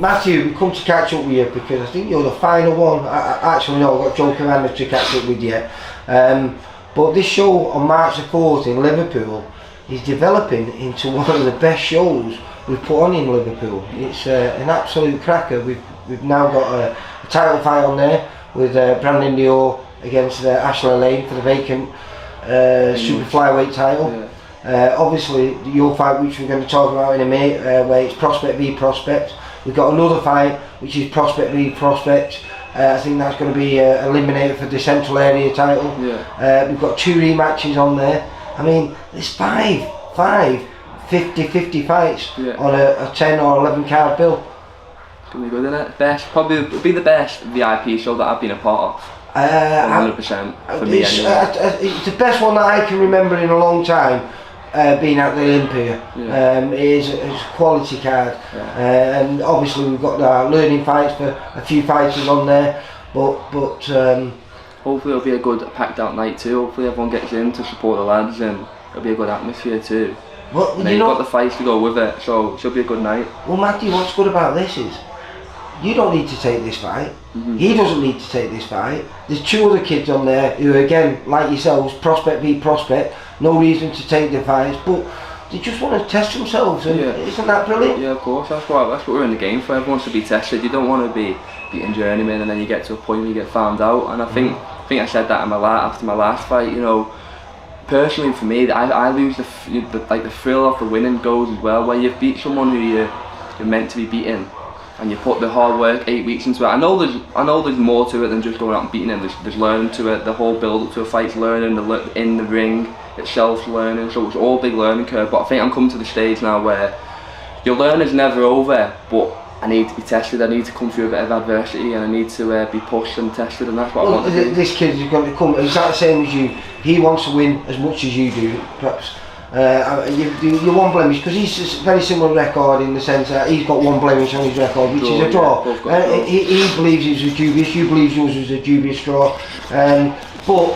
Matthew, we come to catch up with you because I think you're the final one. Actually, no, I've got Joe Cavanagh to catch up with you. But this show on March the 4th in Liverpool is developing into one of the best shows we've put on in Liverpool. It's an absolute cracker. We've now got a title fight on there with Brandon Dior against Ashley Lane for the vacant super flyweight title. Yeah. Obviously, your fight, which we're going to talk about in a minute, where it's prospect v prospect. We've got another fight, which is prospect v prospect. I think that's going to be eliminated for the central area title. Yeah. We've got 2 rematches on there. I mean, there's five 50-50 fights on a 10 or 11 card bill. It's going to be good, isn't it? Probably be the best VIP show that I've been a part of. 100% for me anyway. It's the best one that I can remember in a long time. Being at the Olympia, it is a quality card, and obviously we've got our learning fights for a few fighters on there, but hopefully it'll be a good packed out night too. Hopefully everyone gets in to support the lads, and it'll be a good atmosphere too. Well, and then you've got the fights to go with it, so it should be a good night. Well, Matthew, what's good about this is you don't need to take this fight. He doesn't need to take this fight. There's 2 other kids on there who, again, like yourselves, prospect v prospect. No reason to take the fights, but they just want to test themselves, and isn't that brilliant? Yeah, of course. That's what we're in the game for. Everyone should be tested. You don't want to be beating journeyman, and then you get to a point where you get found out. And I think I said that after my last fight. You know, personally for me, I lose the thrill of the winning goes as well. Where you've beat someone who you're meant to be beating, and you put the hard work 8 weeks into it. I know there's more to it than just going out and beating him. There's learning to it. The whole build up to a fight's learning. In the ring itself's learning. So it's all a big learning curve. But I think I'm coming to the stage now where your learning's never over. But I need to be tested. I need to come through a bit of adversity, and I need to be pushed and tested. And that's what I want to do. This kid is going to come exactly the same as you. He wants to win as much as you do, perhaps. You're one blemish, because he's a very similar record in the sense that he's got 1 blemish on his record, which is a draw. He believes it was dubious, you believe yours was a dubious draw. But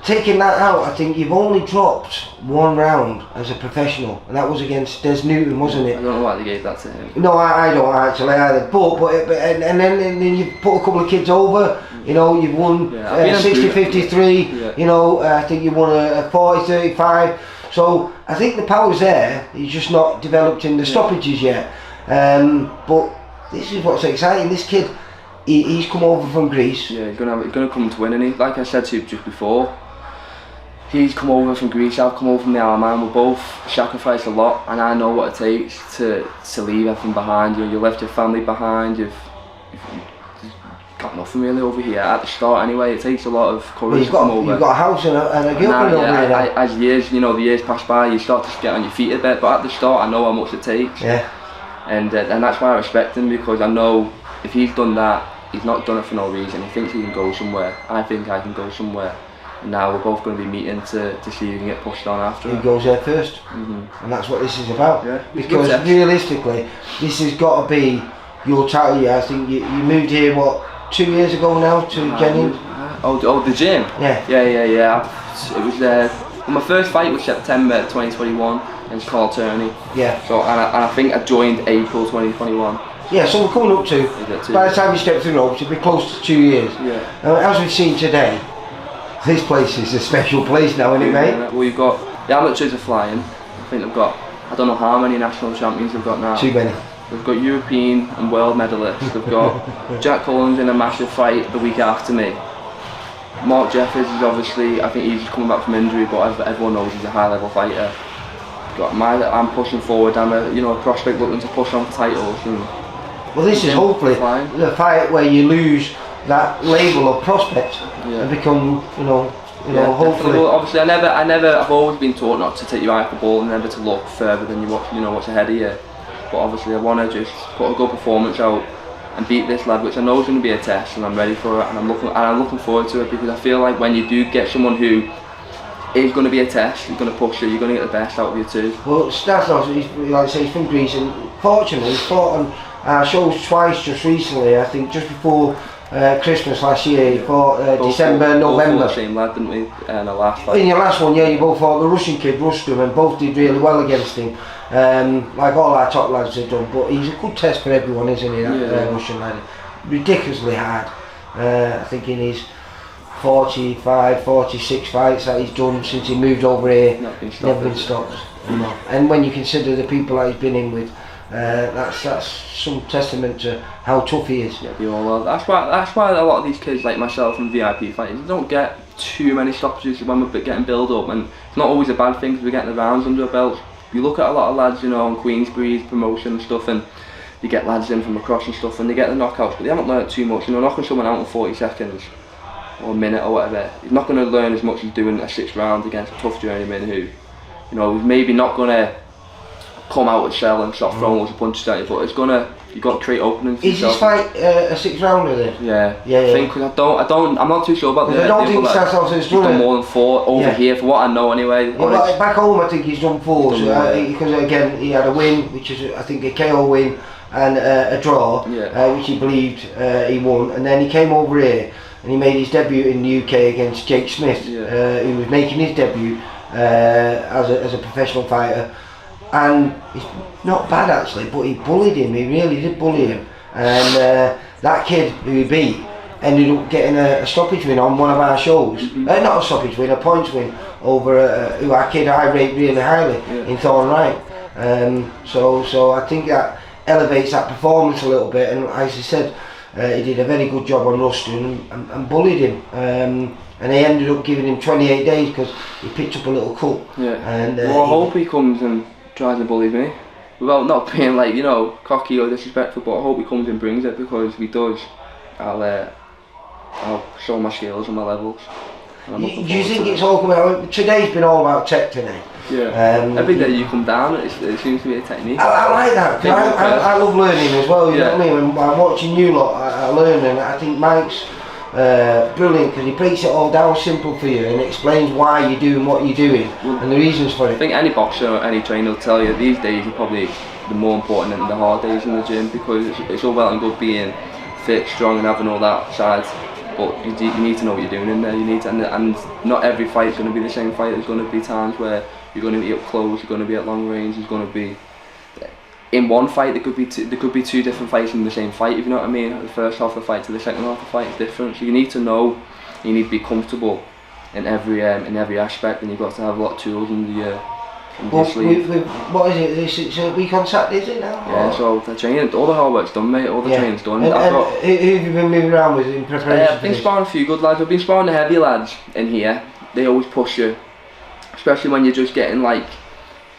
taking that out, I think you've only dropped 1 round as a professional, and that was against Des Newton, wasn't it? I don't know why they gave that to him. No, I don't actually either. And then you put a couple of kids over. You know, you've won 60-53. You know, I think you won a 40-35. So I think the power's there. He's just not developed in the stoppages yet. But this is what's exciting. This kid, he's come over from Greece. Yeah, he's gonna come to win, and like I said to you just before, he's come over from Greece. I've come over from the Isle of Man. We've both sacrificed a lot, and I know what it takes to leave everything behind. You left your family behind. You've got nothing really over here at the start. Anyway, it takes a lot of courage to come over. You've got a house and a girlfriend over here now. As the years pass by, you start to get on your feet a bit. But at the start, I know how much it takes. Yeah. And that's why I respect him, because I know if he's done that, he's not done it for no reason. He thinks he can go somewhere. I think I can go somewhere. And now we're both going to be meeting to see who can get pushed on after. Who goes there first? And that's what this is about. Yeah. Because realistically, this has got to be your title year. I think you moved here 2 years ago now to Jennings? The gym? Yeah. It was my first fight was September 2021 against Carl Turney. Yeah. So and I think I joined April 2021. Yeah, so we're coming up to, by the time you step through the ropes, it'll be close to 2 years. Yeah. As we've seen today, this place is a special place now, isn't it, mate? Well, you've got the amateurs are flying. I think they've got, I don't know how many national champions they've got now. Too many. They've got European and world medalists. They've got Jack Collins in a massive fight the week after me. Mark Jeffers is obviously, I think he's just coming back from injury, but everyone knows he's a high level fighter. I'm pushing forward. I'm a prospect looking to push on for titles. And well, this is hopefully the fight where you lose that label of prospect and become, hopefully. Well, obviously, I've always been taught not to take your eye off the ball and never to look further than what's ahead of you. But obviously, I want to just put a good performance out and beat this lad, which I know is going to be a test, and I'm ready for it, and I'm looking forward to it, because I feel like when you do get someone who is going to be a test, he's going to push you, you're going to get the best out of you too. Well, Efstathios, he's from Greece, and fortunately he's fought on our shows twice just recently. I think just before Christmas last year. You fought Both December, November. Both the same lad, didn't we? In the last fight. In your last one, yeah, you both fought the Russian kid, Rustum, and both did really well against him. Like all our top lads have done, but he's a good test for everyone, isn't he? That Russian lad, ridiculously hard. I think in his 45, 46 fights that he's done since he moved over here, never been stopped. No. And when you consider the people that he's been in with, that's some testament to how tough he is. Yeah, well, that's why a lot of these kids like myself and VIP fighters don't get too many stoppages when we're getting build up, and it's not always a bad thing because we're getting the rounds under our belts. You look at a lot of lads, you know, on Queensbury's promotion and stuff, and you get lads in from across and stuff, and they get the knockouts, but they haven't learnt too much. You know, knocking someone out in 40 seconds or a minute or whatever, he's not going to learn as much as doing a 6th round against a tough journeyman who, you know, is maybe not going to come out with shell and start throwing loads of punches at you, but it's gonna, you've got to create openings. Is this fight a 6th rounder then? Yeah. I think, cause I'm not too sure about the. I don't think Efstathios has done more than 4 over here, for what I know anyway. Yeah, but back home I think he's done 4, because again he had a win, which is I think a KO win, and a draw, which he believed he won, and then he came over here and he made his debut in the UK against Jake Smith, who was making his debut as a professional fighter. And he's not bad actually, but he bullied him, he really did bully him, and that kid who he beat ended up getting a stoppage win on one of our shows. Not a stoppage win, a points win over who our kid I rate really highly in Thorn Wright. So I think that elevates that performance a little bit, and as I said, he did a very good job on Ruston and bullied him. And they ended up giving him 28 days because he picked up a little cut. And well, I hope he comes and tries to bully me, without not being like, you know, cocky or disrespectful, but I hope he comes and brings it, because if he does, I'll show my skills and my levels. And do you think it's all coming out? Today's been all about tech today. Every day you come down, it seems to be a technique. I like that, because I love learning as well, you know what I mean? When I'm watching you lot, I learn, and I think Mike's brilliant, because he breaks it all down simple for you and explains why you're doing what you're doing and the reasons for it. I think any boxer or any trainer will tell you these days are probably the more important than the hard days in the gym, because it's all well and good being fit, strong and having all that side, but you need to know what you're doing in there. You need to, and not every fight is going to be the same fight. There's going to be times where you're going to be up close, you're going to be at long range, there's going to be in one fight there could be 2 different fights in the same fight, if you know what I mean. The first half of the fight to the second half of the fight is different, so you need to know, you need to be comfortable in every aspect, and you've got to have a lot of tools in your sleeve. What is it? It's a week on Saturday, is it now? Yeah, so the training, all the hard work's done, mate. All the training's done. And who have you been moving around with in preparation? I've been sparring a few good lads. I've been sparring the heavy lads in here. They always push you, especially when you're just getting like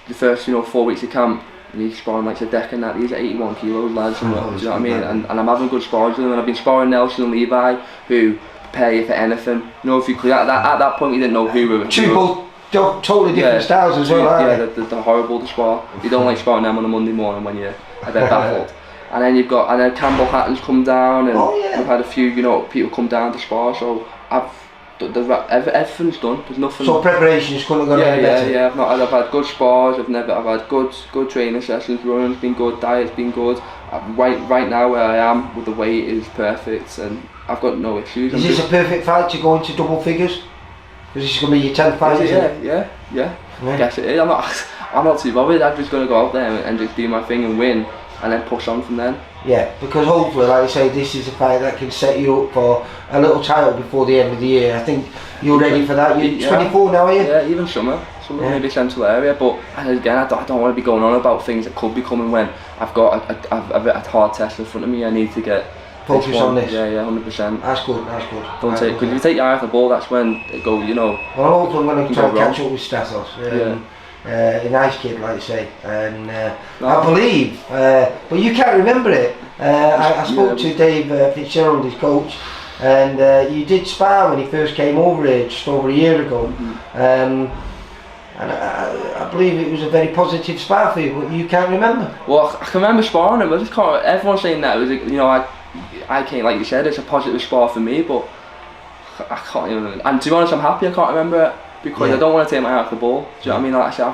the first 4 weeks of camp. And he's sparring like Sadek and that. These are 81 kilos lads, and, do you know what I mean? And I'm having good spars with them, and I've been sparring Nelson and Levi, who prepare you for anything. You know, if you could, at that point we didn't know who we were. Totally different styles as well, aren't they? They're horrible to spar. You don't like sparring them on a Monday morning when you're a bit baffled. And then then Campbell Hatton's come down, and we've had a few, people come down to spar. So everything's done. There's nothing. So preparation's couldn't have gone any better. I've had good spars. I've had good training sessions. Running's been good. Diet's been good. Right now where I am with the weight is perfect, and I've got no issues. Is this a perfect fight to go into double figures? Because this is going to be your 10th fight, isn't it? Yeah. I guess it is. I'm not too bothered. I'm just going to go out there and just do my thing and win, and then push on from then. Yeah, because hopefully, like you say, this is a fight that can set you up for a little title before the end of the year. I think you're ready for that. You're 24 now, are you? Yeah, even summer maybe central area. But again, I don't want to be going on about things that could be coming when I've got a hard test in front of me. I need to get focus on this. Yeah, 100%. That's good. Don't take, because if you take your eye off the ball, that's when it goes. Well, hopefully I'm going to try and catch up with Efstathios. A nice kid, like you say, and I believe, but you can't remember it. I spoke to Dave Fitzgerald, his coach, and you did spar when he first came over here just over a year ago, and I believe it was a very positive spar for you, but you can't remember. Well, I can remember sparring him. I just can't. Everyone's saying that it was, I can't, like you said, it's a positive spar for me, but I can't even. And to be honest, I'm happy I can't remember it. because I don't want to take my eye off the ball. Do you know what I mean? Like I said,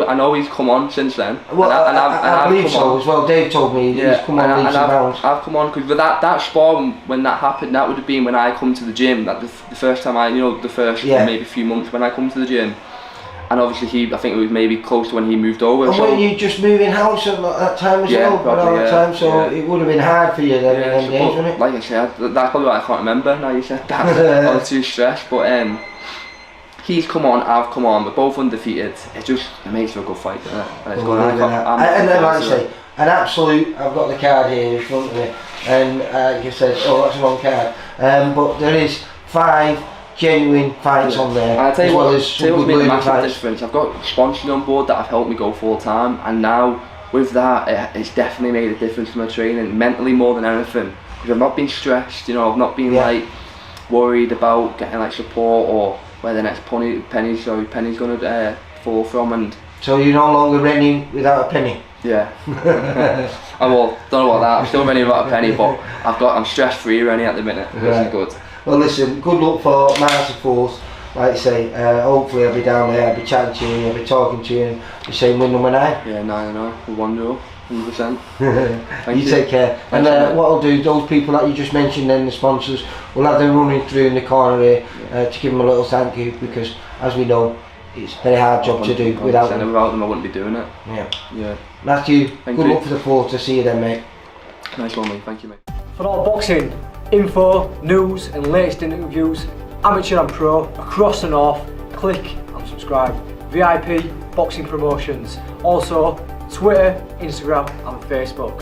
I know he's come on since then. Well, I believe so as well. Dave told me he's come on leaps and bounds. I've come on because with that spar, when that happened, that would have been when I come to the gym. That the first time the first maybe few months when I come to the gym. And obviously I think it was maybe close to when he moved over. And weren't you just moving house at that time as well? Probably, time, so it would have been hard for you then in them days, wouldn't it? Like I said, that's probably why I can't remember now you said that. I was too stressed, but he's come on, I've come on, we're both undefeated. It makes for a good fight, doesn't it? And then like I say, an absolute, I've got the card here in front of me, and you said, oh that's the wrong card, but there is 5 genuine fights on there, and I tell you as well what, as some good made a massive fights. difference. I've got sponsors on board that have helped me go full time, and now with that, it's definitely made a difference to my training, mentally more than anything. Because I've not been stressed, I've not been like worried about getting like support or where the next penny's gonna fall from. And so you're no longer renting without a penny. Yeah. Don't know about that. I'm still renting without a penny, but I'm stress free renting at the minute, which is good. Well listen, good luck for March the 4th. Like I say, hopefully I'll be down there, I'll be chatting to you, I'll be talking to you, and you're saying win number 9? Yeah, 9-0, 1-0, 100%. You take care. And what I'll do, those people that you just mentioned then, the sponsors, we'll have them running through in the corner here to give them a little thank you, because as we know, it's a very hard job to do without them. Without them I wouldn't be doing it. Yeah. Matthew, good luck for the 4th, to see you then mate. Nice one mate, thank you mate. For all boxing info, news and latest interviews, amateur and pro, across the north, click and subscribe. VIP Boxing Promotions. Also Twitter, Instagram and Facebook.